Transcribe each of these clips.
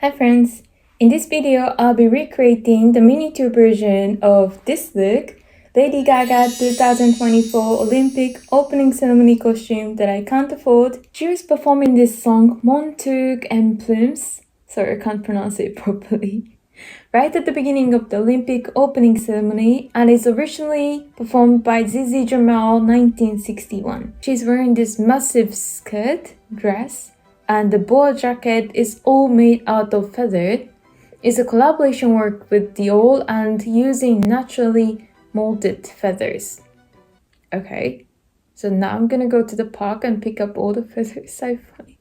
Hi friends! In this video, I'll be recreating the miniature version of this look, Lady Gaga 2024 Olympic opening ceremony costume that I can't afford. She was performing this song Montague and Plumes, sorry I can't pronounce it properly, right at the beginning of the Olympic opening ceremony, and is originally performed by Zizi Jamal 1961. She's wearing this massive dress, and the boa jacket is all made out of feather. It's a collaboration work with Dior and using naturally molded feathers. Okay, so now I'm gonna go to the park and pick up all the feathers I find.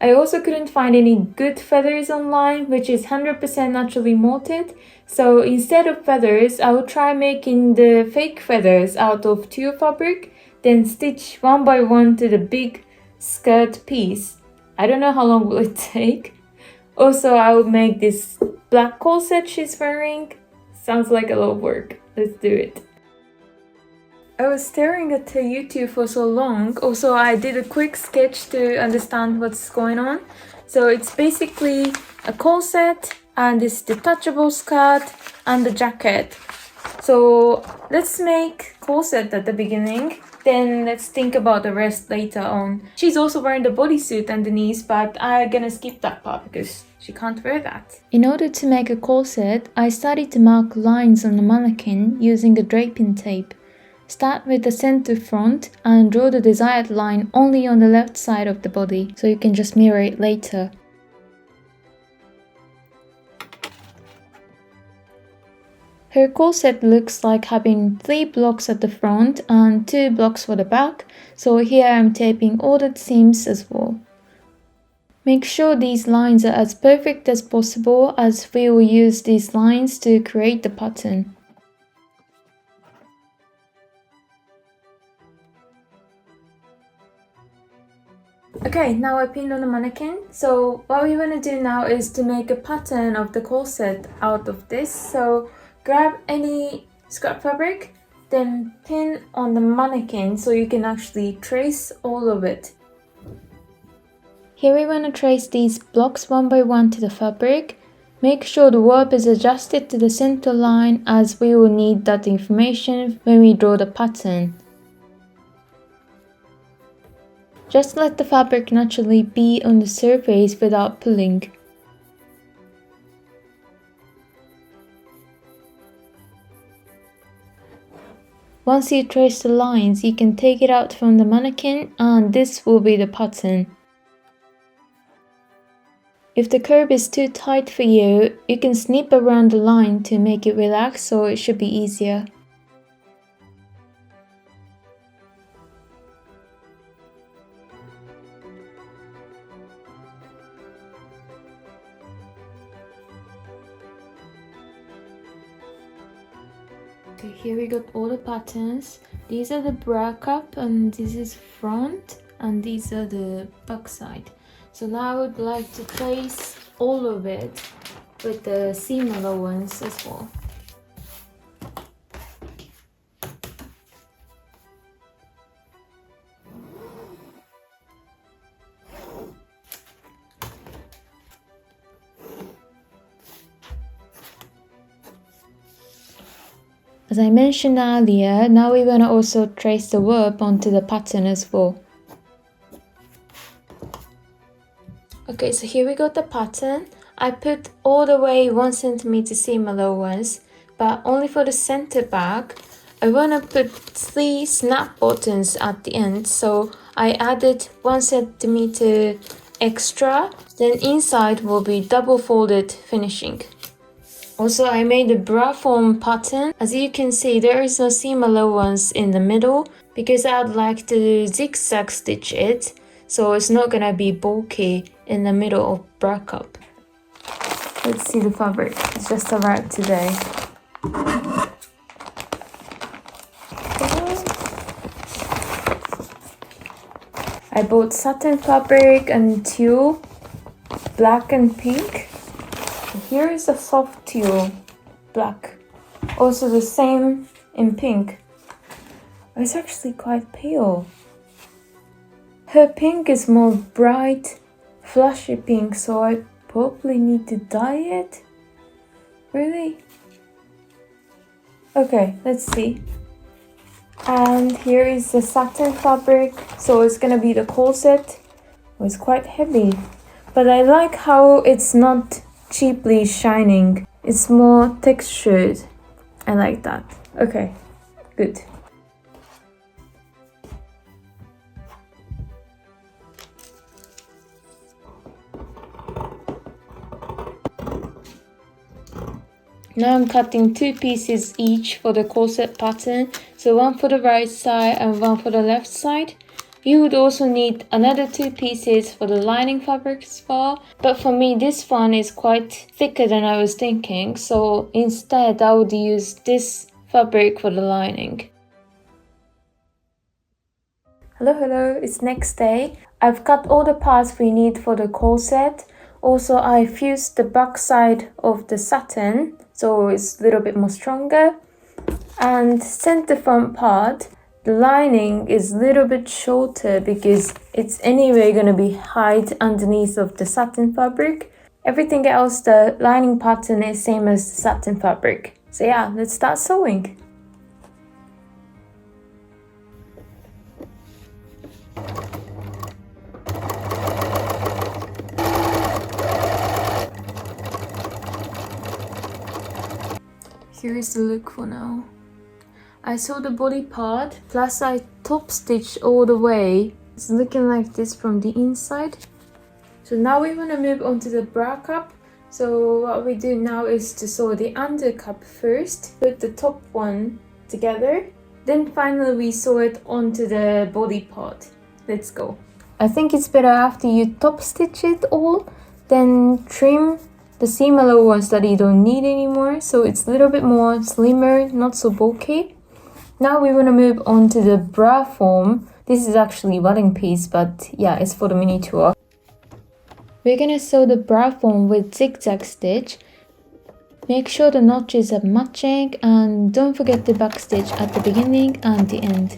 I also couldn't find any good feathers online, which is 100% naturally molded. So instead of feathers, I will try making the fake feathers out of tulle fabric, then stitch one by one to the big skirt piece. I don't know how long will it take. Also, I will make this black corset she's wearing. Sounds like a lot of work. Let's do it. I was staring at her YouTube for so long. Also, I did a quick sketch to understand what's going on. So it's basically a corset and this detachable skirt and the jacket. So let's make corset at the beginning. Then let's think about the rest later on. She's also wearing the bodysuit underneath, but I'm gonna skip that part because she can't wear that. In order to make a corset, I started to mark lines on the mannequin using a draping tape. Start with the center front and draw the desired line only on the left side of the body, so you can just mirror it later. Her corset looks like having 3 blocks at the front and 2 blocks for the back, so here I'm taping all the seams as well. Make sure these lines are as perfect as possible, as we will use these lines to create the pattern. Okay, now I pinned on the mannequin. So what we want to do now is to make a pattern of the corset out of this. So grab any scrap fabric, then pin on the mannequin so you can actually trace all of it. Here we want to trace these blocks one by one to the fabric. Make sure the warp is adjusted to the center line, as we will need that information when we draw the pattern. Just let the fabric naturally be on the surface without pulling. Once you trace the lines, you can take it out from the mannequin and this will be the pattern. If the curve is too tight for you, you can snip around the line to make it relax, so it should be easier. Okay, here we got all the patterns. These are the bra cup and this is front and these are the back side. So now I would like to trace all of it with the seam allowance as well. As I mentioned earlier, now we want to also trace the warp onto the pattern as well. Okay, so here we got the pattern. I put all the way 1 cm seam allowance, but only for the center back. I want to put 3 snap buttons at the end, so I added 1 cm extra. Then inside will be double folded finishing. Also, I made a bra form pattern. As you can see, there is no seam allowance in the middle because I'd like to zigzag stitch it, so it's not gonna be bulky in the middle of bra cup. Let's see the fabric. It's just arrived today. I bought satin fabric and tulle, black and pink. Here is the soft tulle, black. Also the same in pink. It's actually quite pale. Her pink is more bright, flashy pink, so I probably need to dye it. Really? Okay, let's see. And here is the satin fabric, so it's gonna be the corset. It's quite heavy, but I like how it's not cheaply shining. It's more textured. I like that. Okay, good. Now I'm cutting 2 pieces each for the corset pattern, so one for the right side and one for the left side. You would also need another 2 pieces for the lining fabric as well, but for me this one is quite thicker than I was thinking, so instead I would use this fabric for the lining. Hello, it's next day. I've cut all the parts we need for the corset. Also, I fused the back side of the satin, so it's a little bit more stronger. And center front part, the lining is a little bit shorter because it's anyway gonna be hide underneath of the satin fabric. Everything else, the lining pattern is same as the satin fabric. So yeah, let's start sewing. Here is the look for now. I sew the body part, plus I top stitch all the way. It's looking like this from the inside. So now we want to move on to the bra cup. So what we do now is to sew the under cup first, put the top one together. Then finally we sew it onto the body part. Let's go. I think it's better after you top stitch it all, then trim the seam allowance that you don't need anymore, so it's a little bit more slimmer, not so bulky. Now we want to move on to the bra form. This is actually wadding piece, but yeah, it's for the mini tour. We're gonna sew the bra form with zigzag stitch. Make sure the notches are matching and don't forget the back stitch at the beginning and the end.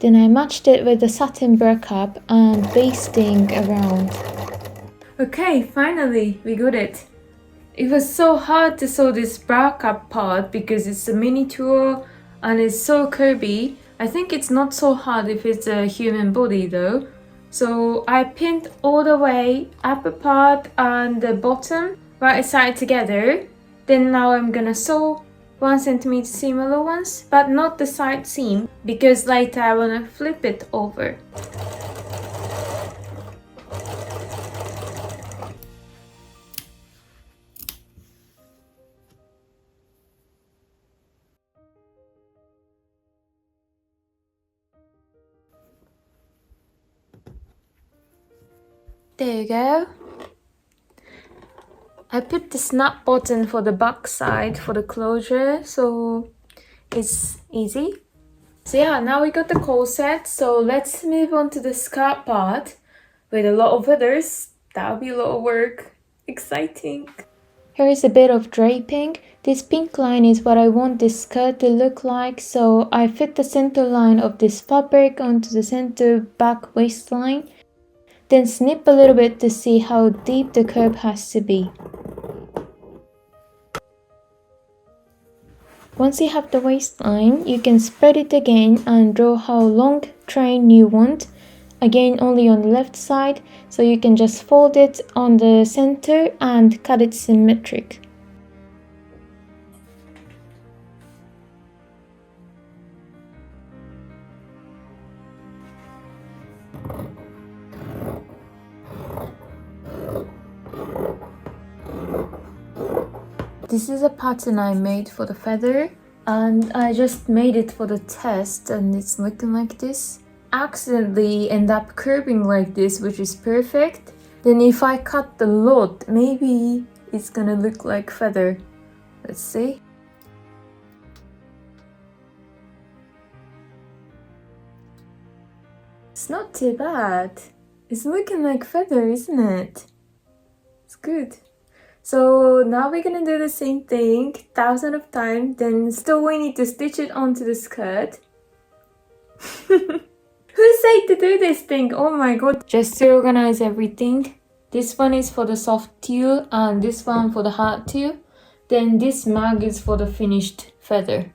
Then I matched it with the satin bra cup and basting around. Okay, finally we got it. It was so hard to sew this bra cup part because it's a mini tour and it's so curvy. I think it's not so hard if it's a human body though. So I pinned all the way upper part and the bottom right side together. Then now I'm gonna sew 1 cm seam allowance, but not the side seam because later I wanna flip it over. There you go. I put the snap button for the back side for the closure, so it's easy. So yeah, now we got the corset, so let's move on to the skirt part with a lot of feathers. That'll be a lot of work. Exciting. Here is a bit of draping. This pink line is what I want this skirt to look like, so I fit the center line of this fabric onto the center back waistline. Then snip a little bit to see how deep the curve has to be. Once you have the waistline, you can spread it again and draw how long train you want. Again, only on the left side, so you can just fold it on the center and cut it symmetric. This is a pattern I made for the feather and I just made it for the test and it's looking like this. Accidentally end up curving like this, which is perfect. Then if I cut the lot, maybe it's gonna look like feather. Let's see. It's not too bad. It's looking like feather, isn't it? It's good. So now we're gonna do the same thing 1,000 of times. Then still we need to stitch it onto the skirt. Who said to do this thing? Oh my god. Just to organize everything. This one is for the soft tulle and this one for the hard tulle. Then this mug is for the finished feather.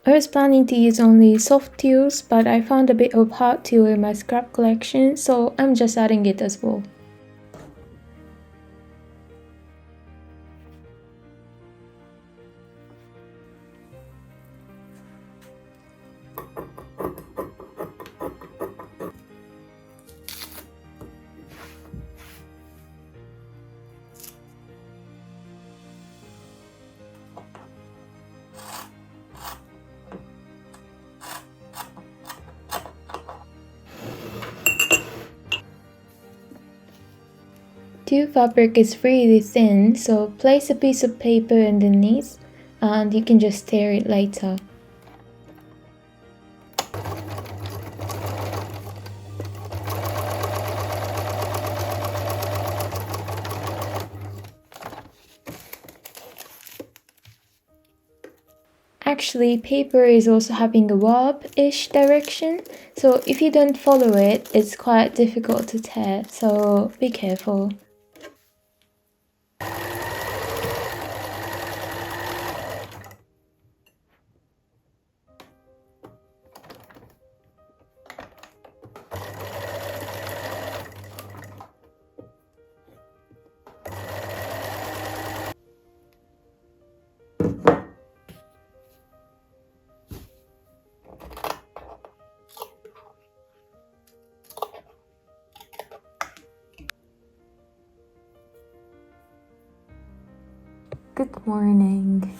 I was planning to use only soft tulles, but I found a bit of hard tulle in my scrap collection, so I'm just adding it as well. Tulle fabric is really thin, so place a piece of paper underneath and you can just tear it later. Actually, paper is also having a warp-ish direction, so if you don't follow it, it's quite difficult to tear, so be careful. Good morning.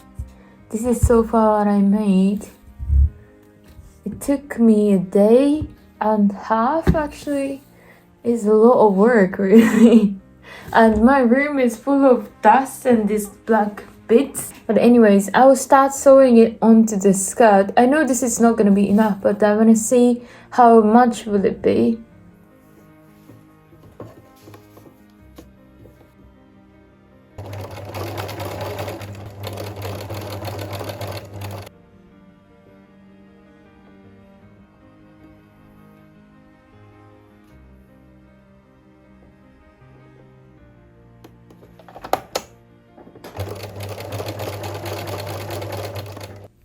This is so far what I made. It took me a day and a half actually. It's a lot of work really. And my room is full of dust and these black bits. But anyways, I will start sewing it onto the skirt. I know this is not gonna be enough, but I wanna see how much will it be.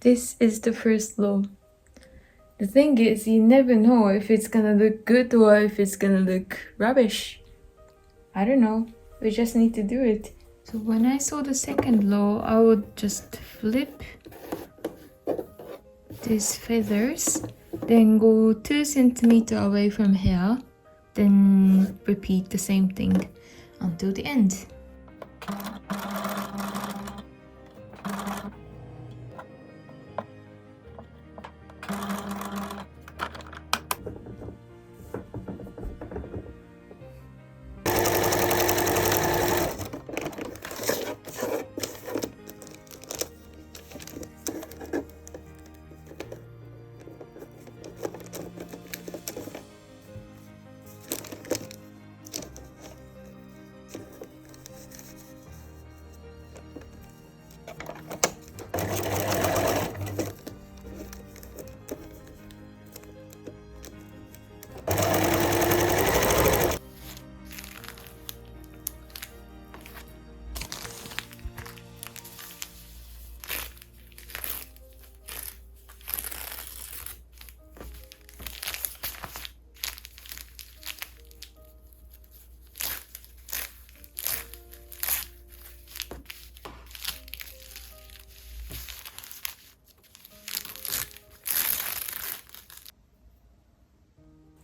This is the first row. The thing is, you never know if it's gonna look good or if it's gonna look rubbish. I don't know. We just need to do it. So when I saw the second row, I would just flip these feathers, then go 2 centimeters away from here, then repeat the same thing until the end.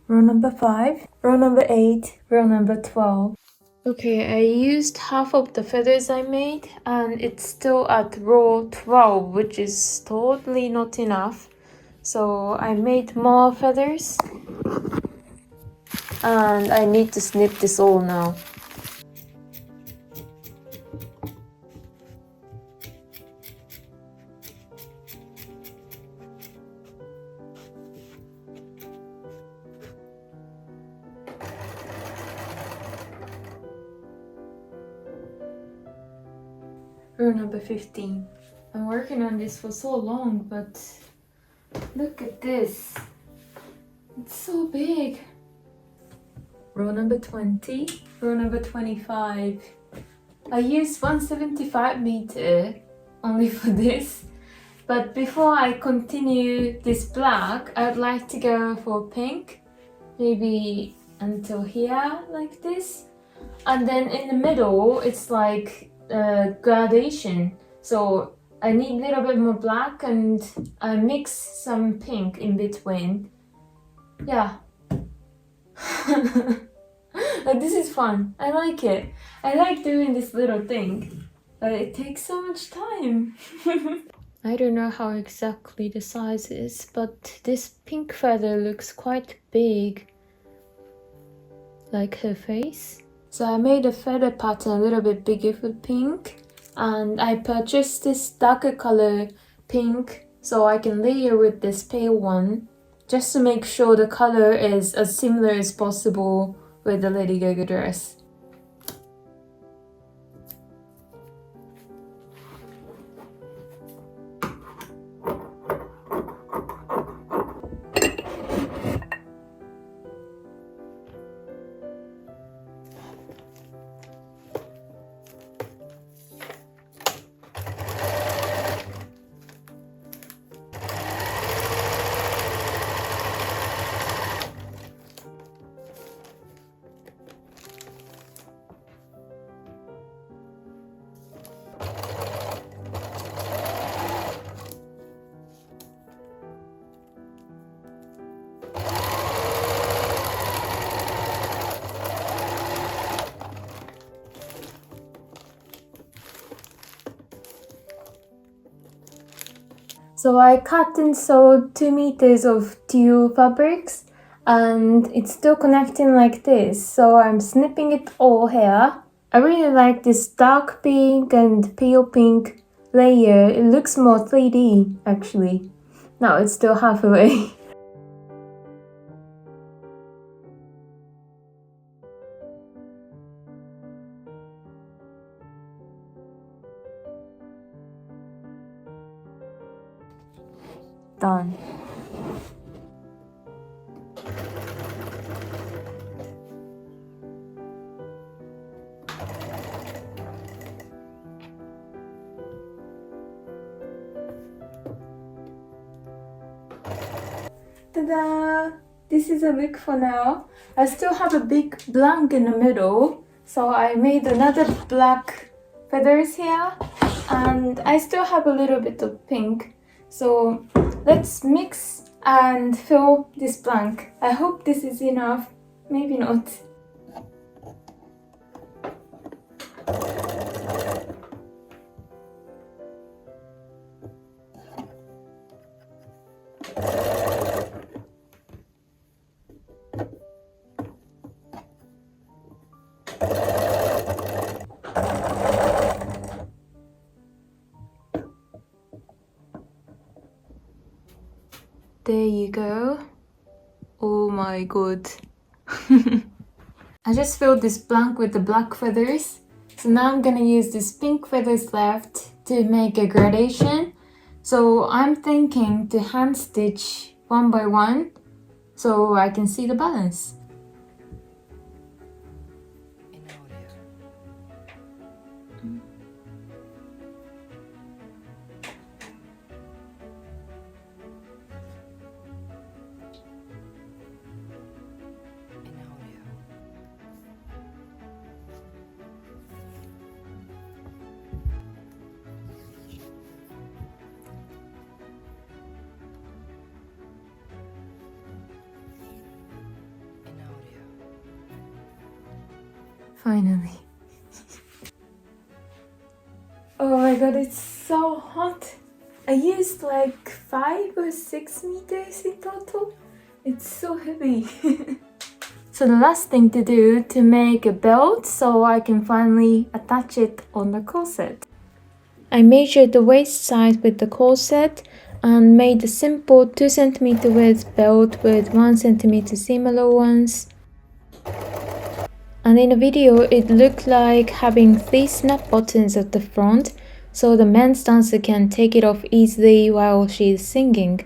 Row number 5, row number 8, row number 12. Okay, I used half of the feathers I made and it's still at row 12, which is totally not enough. So I made more feathers and I need to snip this all now. row number 15. I'm working on this for so long, but look at this. It's so big. Row number 20, row number 25. I used 175 meter only for this. But before I continue this black, I'd like to go for pink. Maybe until here, like this. And then in the middle, it's like gradation. So I need a little bit more black and I mix some pink in between. Yeah. But this is fun. I like it. I like doing this little thing. But it takes so much time. I don't know how exactly the size is, but this pink feather looks quite big. Like her face. So I made a feather pattern a little bit bigger for pink. And I purchased this darker color pink so I can layer with this pale one. Just to make sure the color is as similar as possible with the Lady Gaga dress. So I cut and sewed 2 meters of tulle fabrics and it's still connecting like this, so I'm snipping it all here. I really like this dark pink and pale pink layer. It looks more 3D actually. Now it's still halfway. Done. Ta-da! This is a look for now. I still have a big blank in the middle, so I made another black feathers here, and I still have a little bit of pink. So let's mix and fill this blank. I hope this is enough. Maybe not. There you go. Oh my god. I just filled this blank with the black feathers. So now I'm gonna use this pink feathers left to make a gradation. So I'm thinking to hand stitch one by one so I can see the balance. Finally. Oh my god, it's so hot. I used like 5 or 6 meters in total. It's so heavy. So the last thing to do to make a belt so I can finally attach it on the corset. I measured the waist size with the corset and made a simple 2 cm width belt with 1 cm seam allowance. And in the video it looked like having 3 snap buttons at the front, so the men's dancer can take it off easily while she's singing.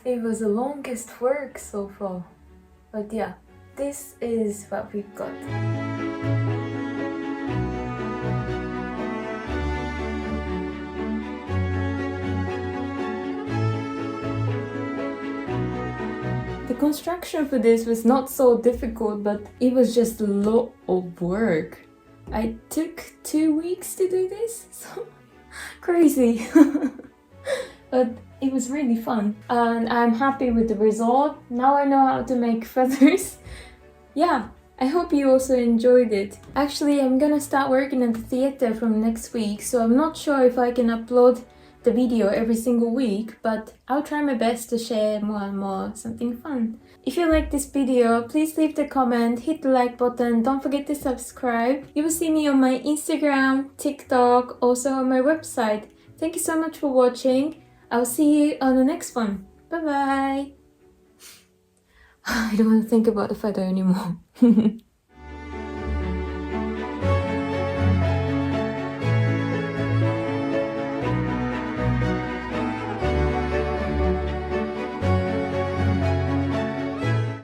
It was the longest work so far, but yeah, this is what we've got. The construction for this was not so difficult, but it was just a lot of work. I took 2 weeks to do this, so crazy. But it was really fun and I'm happy with the result. Now I know how to make feathers. Yeah, I hope you also enjoyed it. Actually, I'm gonna start working at the theater from next week, so I'm not sure if I can upload the video every single week, but I'll try my best to share more and more something fun. If you like this video, please leave the comment, hit the like button, don't forget to subscribe. You will see me on my Instagram, TikTok, also on my website. Thank you so much for watching. I'll see you on the next one. Bye bye! I don't want to think about the feather anymore.